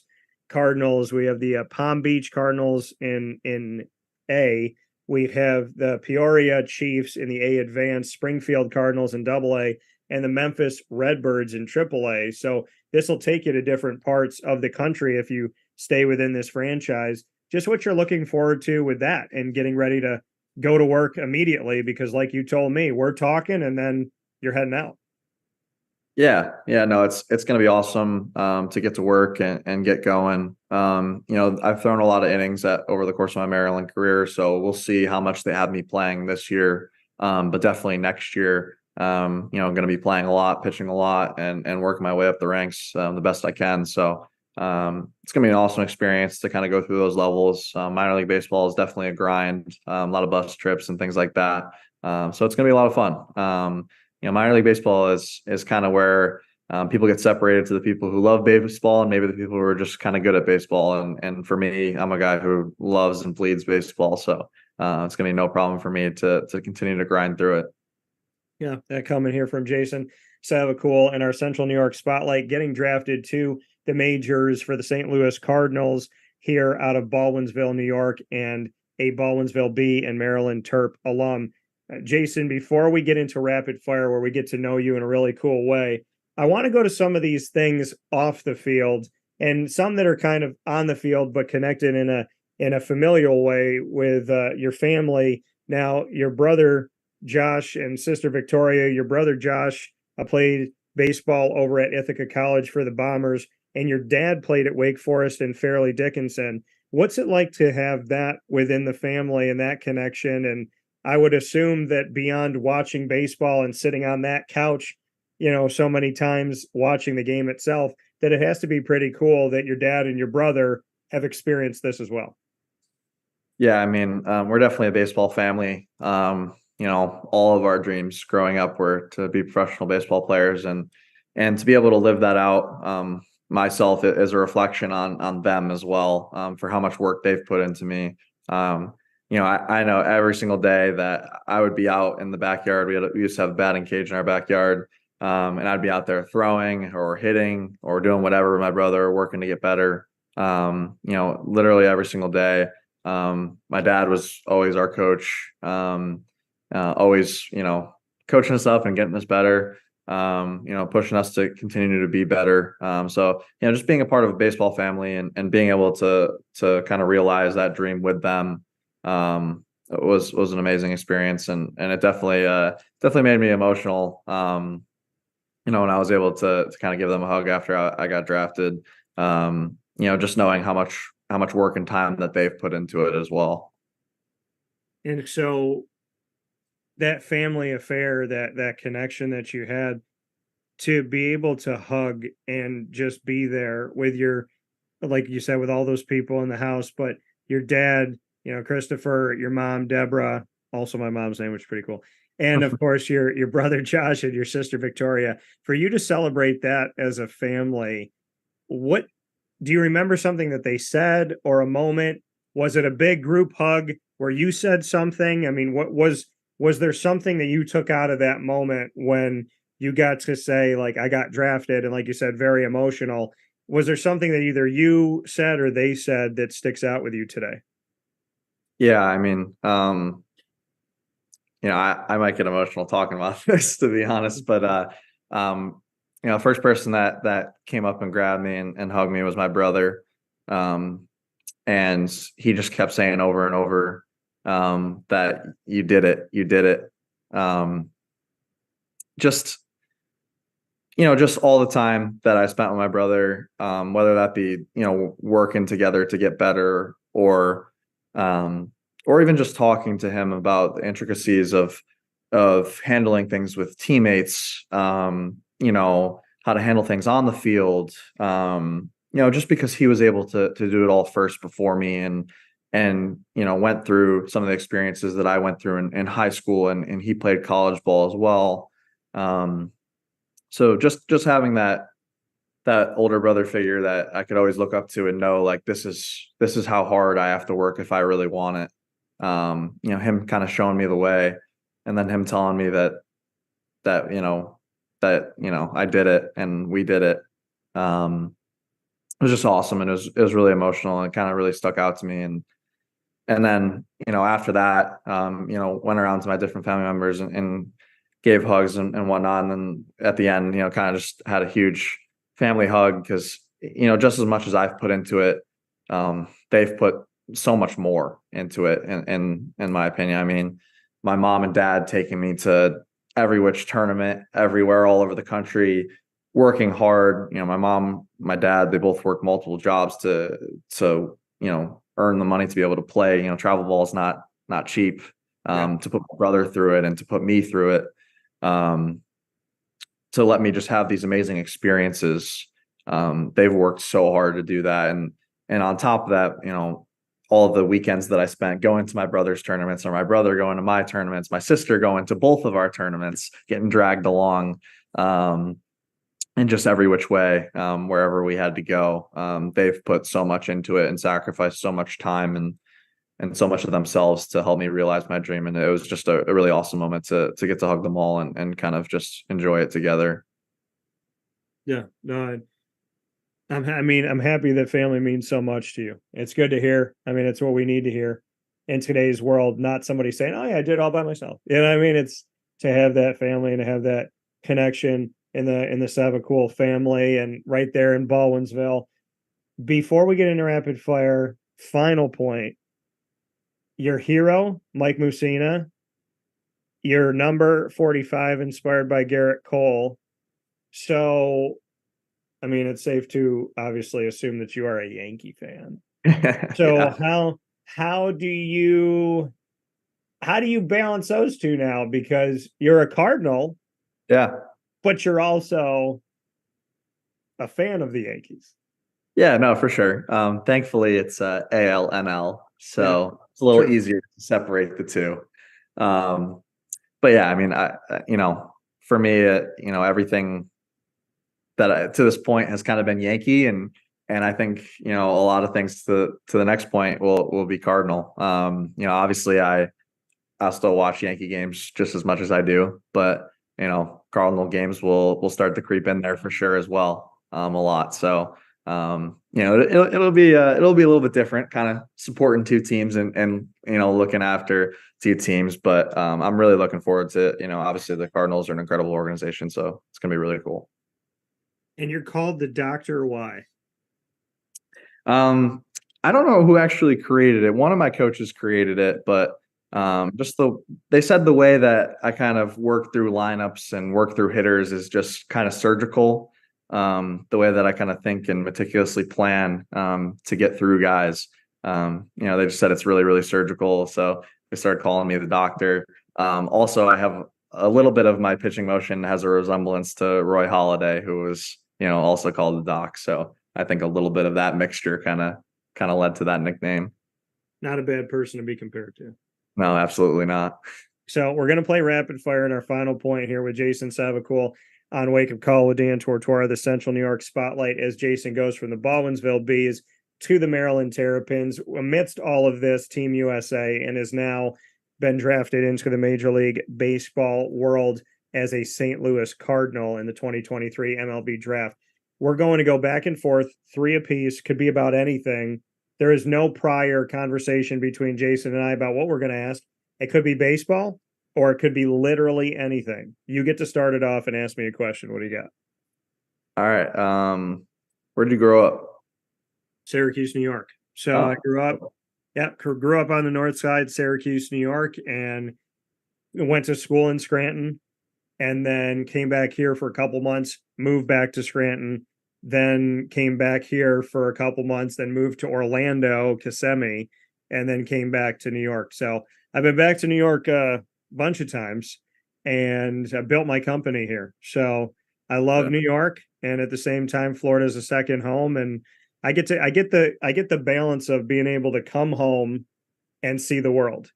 Cardinals. We have the Palm Beach Cardinals in A. We have the Peoria Chiefs in the A Advanced, Springfield Cardinals in AA, and the Memphis Redbirds in AAA. So this will take you to different parts of the country if you stay within this franchise. Just what you're looking forward to with that and getting ready to go to work immediately, because like you told me, we're talking and then you're heading out. Yeah. No, it's going to be awesome to get to work and get going. I've thrown a lot of innings over the course of my Maryland career, so we'll see how much they have me playing this year. But definitely next year, going to be playing a lot, pitching a lot, and working my way up the ranks the best I can. So it's going to be an awesome experience to kind of go through those levels. Minor league baseball is definitely a grind, a lot of bus trips and things like that. So it's going to be a lot of fun. Minor league baseball is kind of where people get separated to the people who love baseball and maybe the people who are just kind of good at baseball. And for me, I'm a guy who loves and bleeds baseball. So it's going to be no problem for me to continue to grind through it. Yeah, that coming here from Jason Savacool in our Central New York spotlight, getting drafted to the majors for the St. Louis Cardinals here out of Baldwinsville, New York, and a Baldwinsville Bee and Maryland Terp alum. Jason, before we get into rapid fire where we get to know you in a really cool way, I want to go to some of these things off the field and some that are kind of on the field but connected in a familial way with your family. Now, your brother Josh and sister Victoria, your brother Josh played baseball over at Ithaca College for the Bombers, and your dad played at Wake Forest and Fairleigh Dickinson. What's it like to have that within the family and that connection? And I would assume that beyond watching baseball and sitting on that couch, so many times watching the game itself, that it has to be pretty cool that your dad and your brother have experienced this as well. Yeah, I mean, we're definitely a baseball family. All of our dreams growing up were to be professional baseball players, and to be able to live that out myself is a reflection on them as well, for how much work they've put into me. I know every single day that I would be out in the backyard. We used to have a batting cage in our backyard, and I'd be out there throwing or hitting or doing whatever with my brother, working to get better. Literally every single day. My dad was always our coach, always, coaching us up and getting us better, pushing us to continue to be better. So, just being a part of a baseball family and being able to kind of realize that dream with them, was an amazing experience. And it definitely made me emotional. When I was able to kind of give them a hug after I got drafted, just knowing how much work and time that they've put into it as well. And so that family affair, that connection that you had, to be able to hug and just be there with like you said, with all those people in the house, but your dad, Christopher, your mom, Deborah, also my mom's name, which is pretty cool. And of course, your brother, Josh, and your sister, Victoria, for you to celebrate that as a family, what do you remember something that they said or a moment? Was it a big group hug where you said something? I mean, what was there something that you took out of that moment when you got to say, like, I got drafted, and like you said, very emotional? Was there something that either you said or they said that sticks out with you today? Yeah, I mean, I might get emotional talking about this, to be honest, but first person that came up and grabbed me and hugged me was my brother. And he just kept saying over and over that you did it. just, just all the time that I spent with my brother, whether that be, working together to get better, or even just talking to him about the intricacies of handling things with teammates, how to handle things on the field, just because he was able to do it all first before me, and went through some of the experiences that I went through in high school, and he played college ball as well. So just having that older brother figure that I could always look up to and know, like, this is how hard I have to work if I really want it. Him kind of showing me the way, and then him telling me that I did it and we did it. It was just awesome, and it was really emotional, and it kind of really stuck out to me. And then, after that, went around to my different family members and gave hugs and whatnot. And then at the end, kind of just had a huge family hug, because, just as much as I've put into it, they've put so much more into it. In my opinion, I mean, my mom and dad taking me to every which tournament, everywhere, all over the country, working hard. My mom, my dad, they both work multiple jobs to earn the money to be able to play. Travel ball is not cheap. To put my brother through it and to put me through it, to let me just have these amazing experiences. They've worked so hard to do that. And on top of that, all of the weekends that I spent going to my brother's tournaments, or my brother going to my tournaments, my sister going to both of our tournaments, getting dragged along, in just every which way, wherever we had to go. They've put so much into it and sacrificed so much time and so much of themselves to help me realize my dream. And it was just a really awesome moment to get to hug them all and kind of just enjoy it together. Yeah, no, I'm happy that family means so much to you. It's good to hear. I mean, it's what we need to hear in today's world, not somebody saying, oh yeah, I did it all by myself. You know what I mean? It's to have that family and to have that connection in the Savacool family, and right there in Baldwinsville. Before we get into rapid fire, final point, your hero, Mike Mussina, your number 45 inspired by Garrett Cole. So, I mean, it's safe to obviously assume that you are a Yankee fan. So yeah. How do you balance those two now? Because you're a Cardinal. Yeah. But you're also a fan of the Yankees. Yeah, no, for sure. Thankfully it's ALNL, so it's a little easier to separate the two. But yeah, I mean, for me, everything that to this point has kind of been Yankee, and I think, a lot of things to the next point will be Cardinal. Obviously I still watch Yankee games just as much as I do, but Cardinal games will start to creep in there for sure as well, a lot. So it'll be a little bit different, kind of supporting two teams and looking after two teams. But I'm really looking forward to obviously the Cardinals are an incredible organization, so it's gonna be really cool. And you're called the Doctor. Why? I don't know who actually created it. One of my coaches created it, but they said the way that I kind of work through lineups and work through hitters is just kind of surgical. The way that I kind of think and meticulously plan to get through guys. They just said it's really, really surgical. So they started calling me the Doctor. Also, I have a little bit of my pitching motion has a resemblance to Roy Halladay, who was, also called the Doc. So I think a little bit of that mixture kind of led to that nickname. Not a bad person to be compared to. No, absolutely not. So we're going to play rapid fire in our final point here with Jason Savacool on Wake Up Call with Dan Tortora, the Central New York Spotlight, as Jason goes from the Baldwinsville Bees to the Maryland Terrapins. Amidst all of this, Team USA, and has now been drafted into the Major League Baseball world as a St. Louis Cardinal in the 2023 MLB Draft. We're going to go back and forth, 3 apiece, could be about anything. There is no prior conversation between Jason and I about what we're going to ask. It could be baseball, or it could be literally anything. You get to start it off and ask me a question. What do you got? All right. Where'd you grow up? Syracuse, New York. So I grew up on the north side, Syracuse, New York, and went to school in Scranton. and then came back here for a couple months, moved back to Scranton, then came back here for a couple months, then moved to Orlando, Kissimmee, and then came back to New York. So I've been back to New York a bunch of times, and I built my company here. So I love New York, and at the same time, Florida is a second home, and I get the balance of being able to come home and see the world.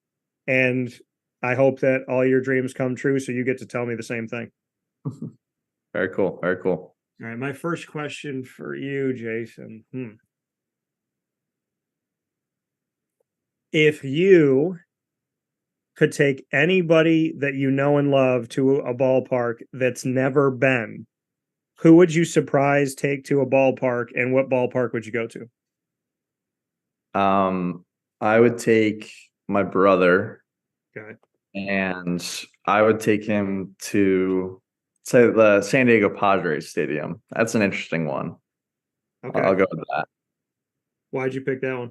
And I hope that all your dreams come true, so you get to tell me the same thing. Very cool. Very cool. All right, my first question for you, Jason. If you could take anybody that you know and love to a ballpark that's never been, who would you surprise take to a ballpark, and what ballpark would you go to? I would take my brother. Okay. And I would take him to, say, the San Diego Padres Stadium. That's an interesting one. Okay. I'll go with that. Why'd you pick that one?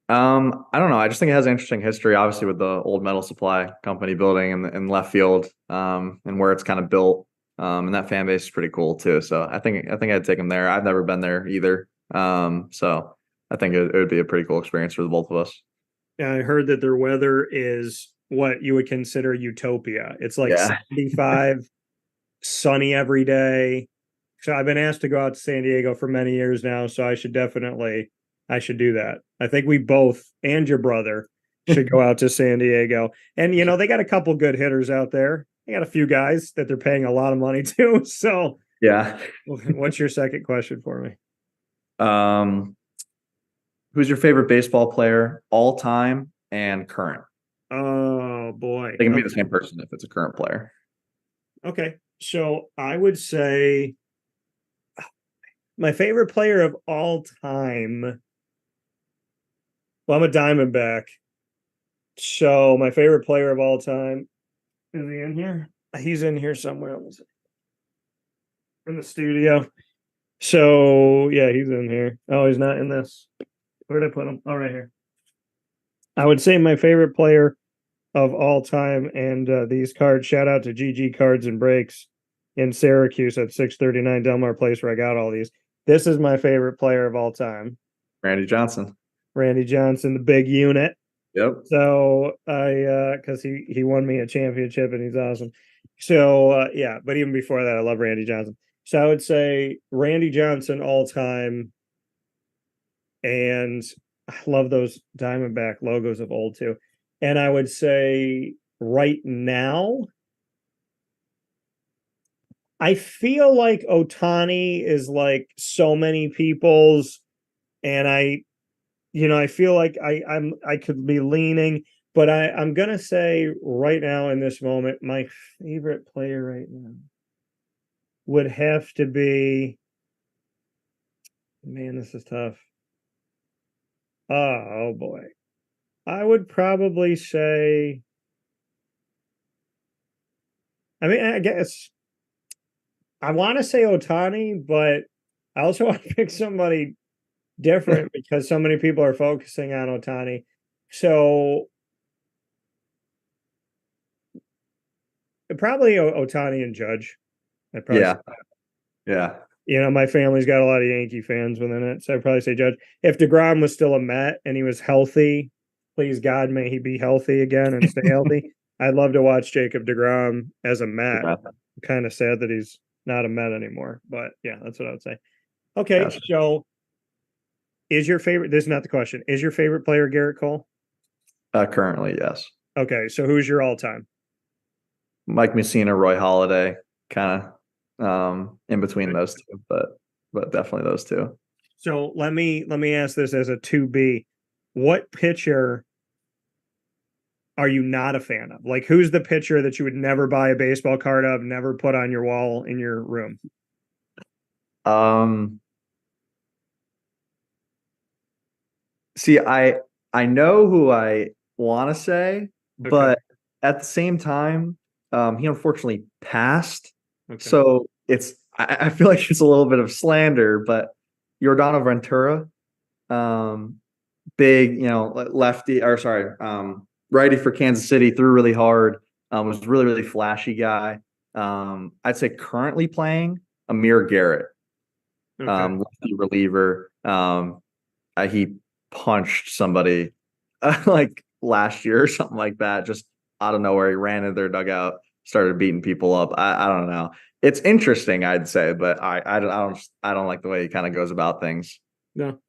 I don't know. I just think it has an interesting history, obviously, with the old metal supply company building in left field, and where it's kind of built. And that fan base is pretty cool too. So I think I'd take him there. I've never been there either. So I think it would be a pretty cool experience for the both of us. Yeah, I heard that their weather is what you would consider utopia. It's like 75, sunny every day. So I've been asked to go out to San Diego for many years now, so I should do that. I think we both, and your brother, should go out to San Diego. And, they got a couple good hitters out there. They got a few guys that they're paying a lot of money to. So yeah. What's your second question for me? Who's your favorite baseball player, all time and current? Oh boy. They can be the same person if it's a current player. Okay. So I would say my favorite player of all time. Well, I'm a Diamondback. So my favorite player of all time, is he in here? He's in here somewhere. In the studio. So yeah, he's in here. Oh, he's not in this. Where did I put him? Oh, right here. I would say my favorite player of all time, and these cards, shout out to GG Cards and Breaks in Syracuse at 639 Delmar Place, where I got all these. This is my favorite player of all time. Randy Johnson, the big unit. Yep. So because he won me a championship and he's awesome. So yeah, but even before that, I love Randy Johnson. So I would say Randy Johnson all time. And I love those Diamondback logos of old too. And I would say right now, I feel like Ohtani is like so many people's, and I feel like I could be leaning, but I'm gonna say right now in this moment, my favorite player right now would have to be, man, this is tough. Oh boy. I would probably say, I guess I want to say Ohtani, but I also want to pick somebody different because so many people are focusing on Ohtani. So probably Ohtani and Judge. Yeah. My family's got a lot of Yankee fans within it, so I'd probably say Judge. If DeGrom was still a Met and he was healthy, please God, may he be healthy again and stay healthy. I'd love to watch Jacob DeGrom as a Met. I'm kind of sad that he's not a Met anymore, but yeah, that's what I would say. Okay, gotcha. So is your favorite, this is not the question, is your favorite player Garrett Cole? Currently, yes. Okay, so who's your all-time? Mike Mussina, Roy Halladay, kind of in between those two, but definitely those two. So let me ask this as a 2B. What pitcher are you not a fan of? Like, who's the pitcher that you would never buy a baseball card of, never put on your wall in your room? See, I know who I want to say, okay, but at the same time, he unfortunately passed. Okay. So I feel like it's a little bit of slander, but Yordano Ventura, big, lefty, or sorry, righty for Kansas City, threw really hard, was really, really flashy guy. I'd say currently playing Amir Garrett, lefty reliever. He punched somebody like last year or something like that, just out of nowhere. He ran into their dugout, started beating people up. I don't know. It's interesting, I'd say, but I don't like the way he kind of goes about things. No,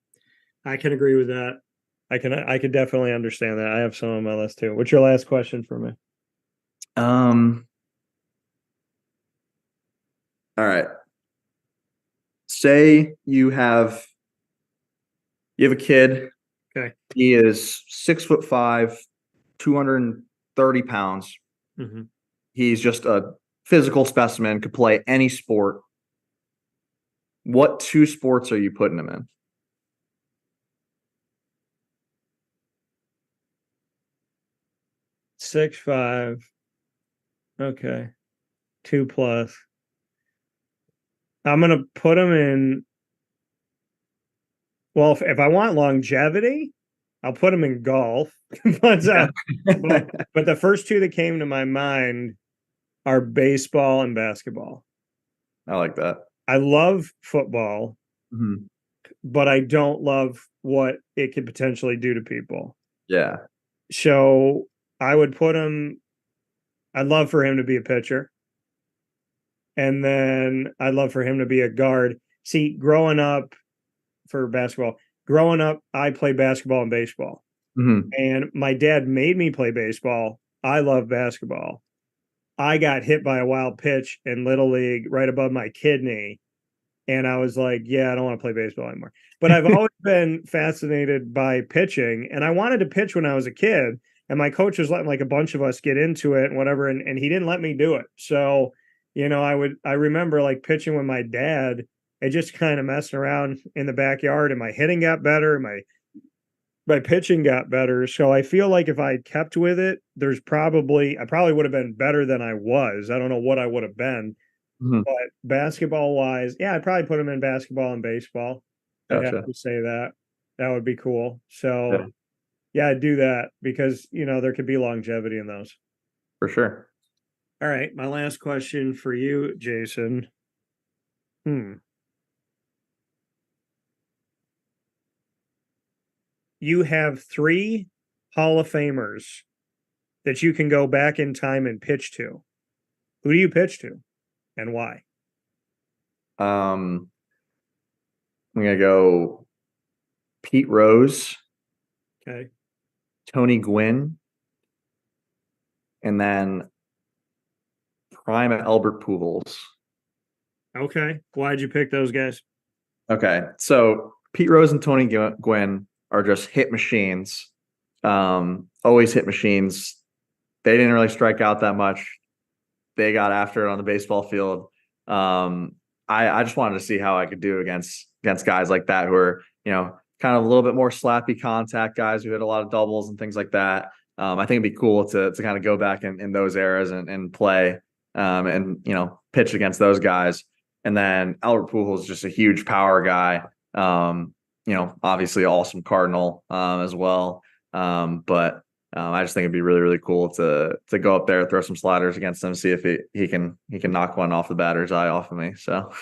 I can agree with that. I can definitely understand that. I have some on my list too. What's your last question for me? All right. Say you have a kid. Okay. He is 6'5", 230 pounds. Mm-hmm. He's just a physical specimen, could play any sport. What 2 sports are you putting him in? 6'5". Okay. 2+. I'm gonna put him in. Well, if I want longevity, I'll put him in golf. but the first 2 that came to my mind are baseball and basketball. I like that. I love football, but I don't love what it could potentially do to people. Yeah. So I would put him. I'd love for him to be a pitcher. And then I'd love for him to be a guard. See, growing up, I played basketball and baseball. And my dad made me play baseball. I love basketball. I got hit by a wild pitch in Little League right above my kidney. And I was like, yeah, I don't want to play baseball anymore. But I've always been fascinated by pitching. And I wanted to pitch when I was a kid. And my coach was letting like a bunch of us get into it and whatever. And he didn't let me do it. So, I remember like pitching with my dad and just kind of messing around in the backyard, and my hitting got better. My pitching got better. So I feel like if I kept with it, I probably would have been better than I was. I don't know what I would have been, but basketball wise, yeah, I'd probably put him in basketball and baseball. I'd have to say that would be cool. So yeah, I'd do that because, there could be longevity in those. For sure. All right. My last question for you, Jason. You have 3 Hall of Famers that you can go back in time and pitch to. Who do you pitch to and why? I'm going to go Pete Rose. Okay. Tony Gwynn. And then prime Albert Pujols. Okay. Why'd you pick those guys? Okay. So Pete Rose and Tony Gwynn are just hit machines. Always hit machines. They didn't really strike out that much. They got after it on the baseball field. I just wanted to see how I could do against guys like that who are, kind of a little bit more slappy contact guys who hit a lot of doubles and things like that. I think it'd be cool to kind of go back in those eras and play and pitch against those guys. And then Albert Pujols is just a huge power guy. Obviously awesome Cardinal as well. But I just think it'd be really, really cool to go up there, throw some sliders against him, see if he can knock one off the batter's eye off of me. So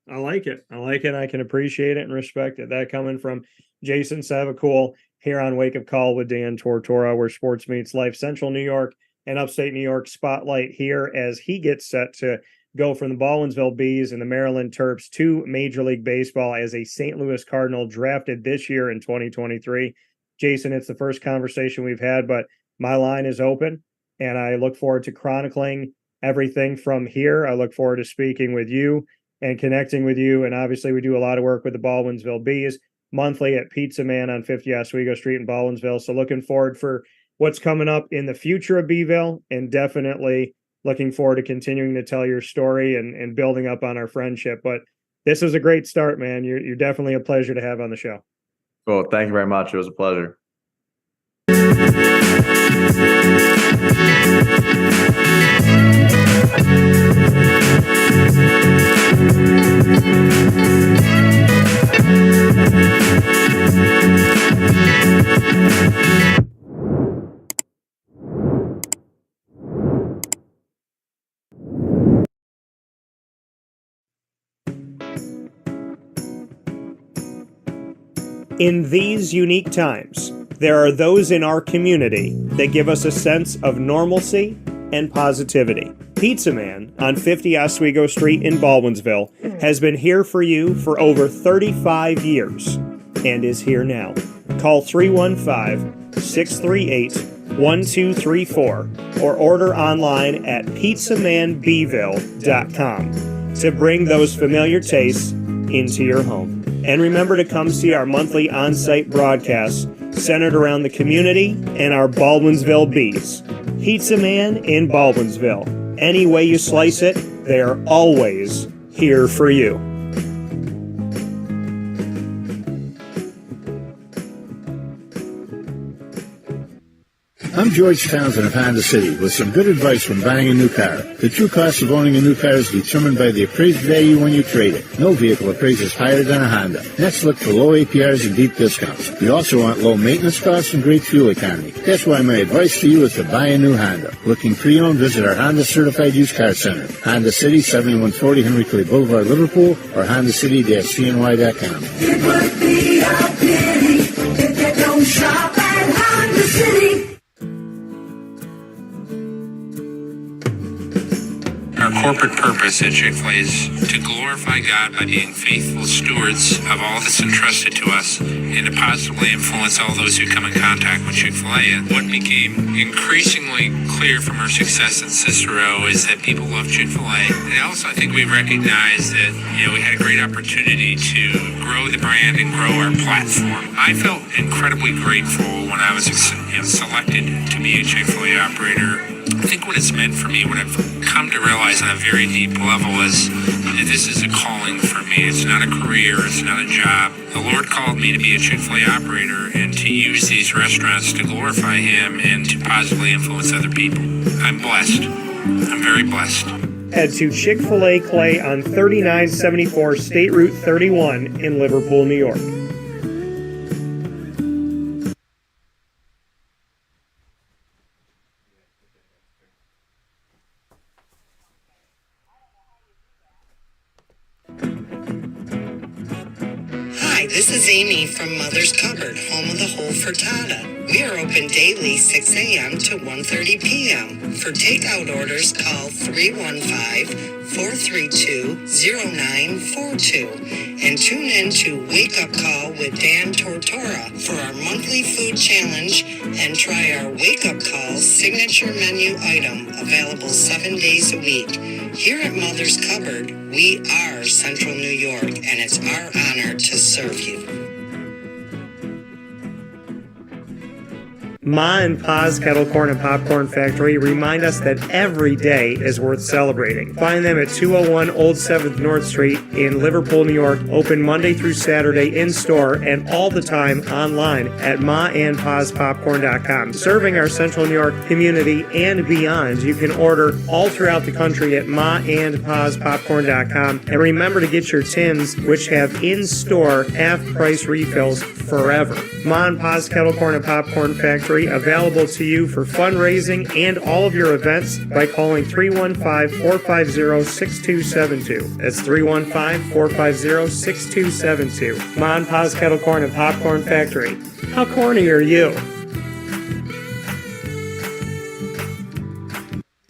I like it. I can appreciate it and respect it. That coming from Jason Savacool here on Wake Up Call with Dan Tortora, where sports meets life. Central New York and upstate New York spotlight here as he gets set to go from the Baldwinsville Bees and the Maryland Terps to Major League Baseball as a St. Louis Cardinal drafted this year in 2023. Jason, it's the first conversation we've had, but my line is open and I look forward to chronicling everything from here. I look forward to speaking with you and connecting with you. And obviously we do a lot of work with the Baldwinsville Bees monthly at Pizza Man on 50 Oswego Street in Baldwinsville. So looking forward for what's coming up in the future of BVille, and definitely looking forward to continuing to tell your story and building up on our friendship. But this is a great start, man. You're definitely a pleasure to have on the show. Cool. Thank you very much. It was a pleasure. In these unique times, there are those in our community that give us a sense of normalcy and positivity. Pizza Man on 50 Oswego Street in Baldwinsville has been here for you for over 35 years and is here now. Call 315-638-1234 or order online at pizzamanbville.com to bring those familiar tastes into your home. And remember to come see our monthly on-site broadcasts centered around the community and our Baldwinsville Bees. Pizza Man in Baldwinsville. Any way you slice it, they are always here for you. I'm George Townsend of Honda City with some good advice when buying a new car. The true cost of owning a new car is determined by the appraised value when you trade it. No vehicle appraises higher than a Honda. Next, look for low APRs and deep discounts. You also want low maintenance costs and great fuel economy. That's why my advice to you is to buy a new Honda. Looking pre-owned, visit our Honda Certified Used Car Center. Honda City, 7140 Henry Clay Boulevard, Liverpool, or HondaCity-CNY.com. It would be a pity if you don't shop at Honda City. Our corporate purpose at Chick-fil-A is to glorify God by being faithful stewards of all that's entrusted to us and to positively influence all those who come in contact with Chick-fil-A. And what became increasingly clear from our success in Cicero is that people love Chick-fil-A. And also I think we recognized that we had a great opportunity to grow the brand and grow our platform. I felt incredibly grateful when I was selected to be a Chick-fil-A operator. I think what it's meant for me, what I've come to realize on a very deep level is that this is a calling for me. It's not a career. It's not a job. The Lord called me to be a Chick-fil-A operator and to use these restaurants to glorify Him and to positively influence other people. I'm blessed. I'm very blessed. Head to Chick-fil-A Clay on 3974 State Route 31 in Liverpool, New York. Hi, this is Amy from Mother's Cupboard, home of the whole frittata. We are open daily 6 a.m. to 1:30 p.m. For takeout orders, call 315-432-0942 and tune in to Wake Up Call with Dan Tortora for our monthly food challenge and try our Wake Up Call signature menu item available 7 days a week. Here at Mother's Cupboard, we are Central New York, and it's our honor to serve you. Ma and Pa's Kettle Corn and Popcorn Factory remind us that every day is worth celebrating. Find them at 201 Old 7th North Street in Liverpool, New York, open Monday through Saturday in-store and all the time online at maandpaspopcorn.com. Serving our Central New York community and beyond, you can order all throughout the country at maandpaspopcorn.com. And remember to get your tins, which have in-store half-price refills forever. Ma and Pa's Kettle Corn and Popcorn Factory, available to you for fundraising and all of your events by calling 315-450-6272. That's 315-450-6272. Ma and Pa's Kettle Corn and Popcorn Factory. How corny are you?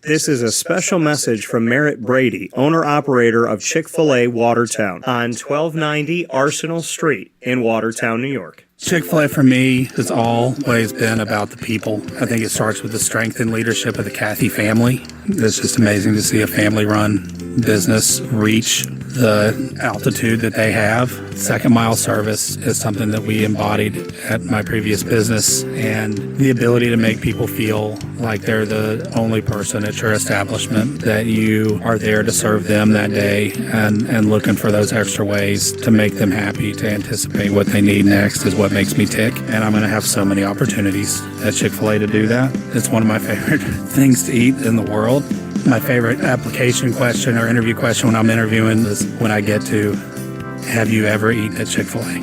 This is a special message from Merritt Brady, owner-operator of Chick-fil-A Watertown on 1290 Arsenal Street in Watertown, New York. Chick-fil-A for me has always been about the people. I think it starts with the strength and leadership of the Cathy family. It's just amazing to see a family-run business reach the altitude that they have. Second mile service is something that we embodied at my previous business, and the ability to make people feel like they're the only person at your establishment, that you are there to serve them that day and looking for those extra ways to make them happy, to anticipate what they need next is what makes me tick. And I'm going to have so many opportunities at Chick-fil-A to do that. It's one of my favorite things to eat in the world. My favorite application question or interview question when I'm interviewing is when I get to, have you ever eaten at Chick-fil-A?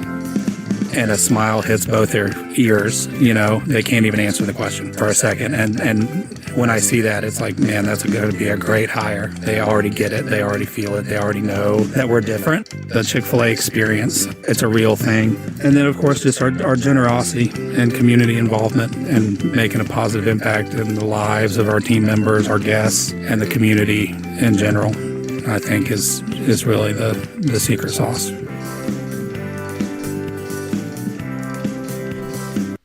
and a smile hits both their ears, you know, they can't even answer the question for a second. And when I see that, it's like, man, that's going to be a great hire. They already get it. They already feel it. They already know that we're different. The Chick-fil-A experience, it's a real thing. And then, of course, just our generosity and community involvement and making a positive impact in the lives of our team members, our guests, and the community in general, I think is really the secret sauce.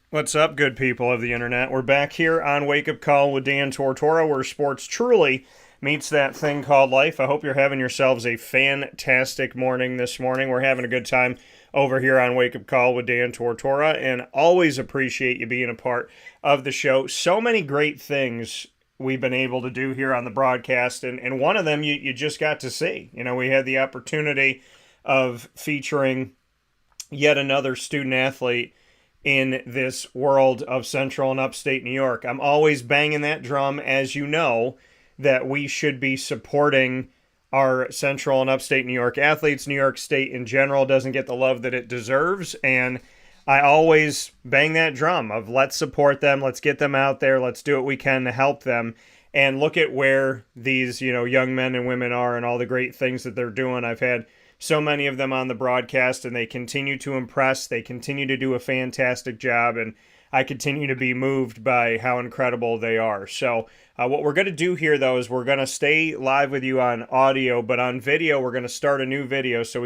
What's up, good people of the internet? We're back here on Wake Up Call with Dan Tortora, where sports truly meets that thing called life. I hope you're having yourselves a fantastic morning this morning. We're having a good time over here on Wake Up Call with Dan Tortora, and always appreciate you being a part of the show. So many great things we've been able to do here on the broadcast, and one of them you just got to see. You know, we had the opportunity of featuring yet another student athlete in this world of Central and Upstate New York. I'm always banging that drum, as you know, that we should be supporting our Central and Upstate New York athletes. New York State in general doesn't get the love that it deserves, and I always bang that drum of let's support them, let's get them out there, let's do what we can to help them. And look at where these, you know, young men and women are and all the great things that they're doing. I've had so many of them on the broadcast, and they continue to impress. They continue to do a fantastic job, and I continue to be moved by how incredible they are. So what we're going to do here, though, is we're going to stay live with you on audio, but on video, we're going to start a new video so we